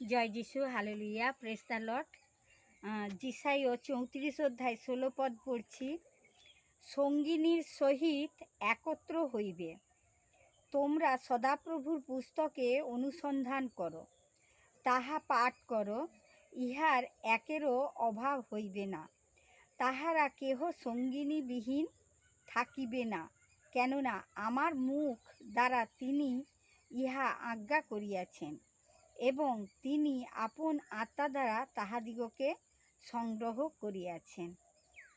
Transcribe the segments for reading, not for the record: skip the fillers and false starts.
জয় যিশু, hallelujah, praise the Lord. যিশাইয় 34 অধ্যায় 16 পদ পড়ছি। সঙ্গিনীর সহিত একত্র হইবে, তোমরা সদাপ্রভুর পুস্তকে অনুসন্ধান করো, তাহা পাঠ করো, ইহার একেরও অভাব হইবে না। তাহারা কেহ সঙ্গিনীবিহীন থাকিবে না, কেননা আমার মুখ দ্বারা তিনি ইহা আজ্ঞা করিয়াছেন, এবং তিনি আপন আত্মা দ্বারা তাহাদিগকে সংগ্রহ করিয়াছেন।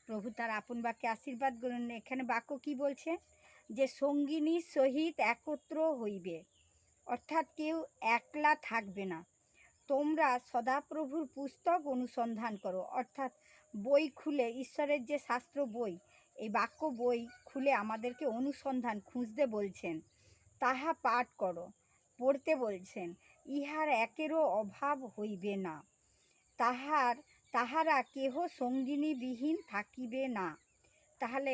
প্রভু তার আপন বাক্যে আশীর্বাদ করুন। এখানে বাক্য কি বলছে? যে সঙ্গিনীর সহিত একত্র হইবে, অর্থাৎ কেউ একলা থাকবে না। তোমরা সদাপ্রভুর পুস্তক অনুসন্ধান করো, অর্থাৎ বই খুলে, ঈশ্বরের যে শাস্ত্র বই, এই বাক্য বই খুলে আমাদেরকে অনুসন্ধান খুঁজতে বলছেন। তাহা পাঠ করো, পড়তে বলছেন, ইহার একেরও অভাব হইবে না। তাহারা কেহ সঙ্গিনীবিহীন থাকিবে না। তাহলে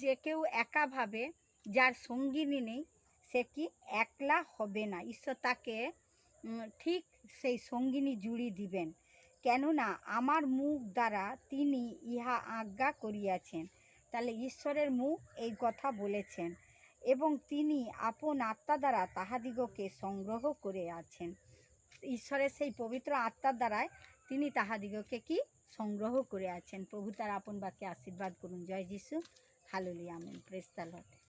যে কেউ একা ভাবে, যার সঙ্গিনী নেই, সে কি একলা হবে না। ঈশ্বর তাকে ঠিক সেই সঙ্গিনী জুড়ি দিবেন, কেননা আমার মুখ দ্বারা তিনি ইহা আজ্ঞা করিয়াছেন। তাহলে ঈশ্বরের মুখ এই কথা বলেছেন, এবং তিনি আপন আত্মা দ্বারা তাহাদিগকে সংগ্রহ করে আছেন। ঈশ্বরের সেই পবিত্র আত্মার দ্বারায় তিনি তাহাদিগকে কি সংগ্রহ করে আছেন। প্রভু তার আপন বাক্যে আশীর্বাদ করুন। জয় যিশু, হালেলুয়া, আমেন, প্রেজ দ্য লর্ড।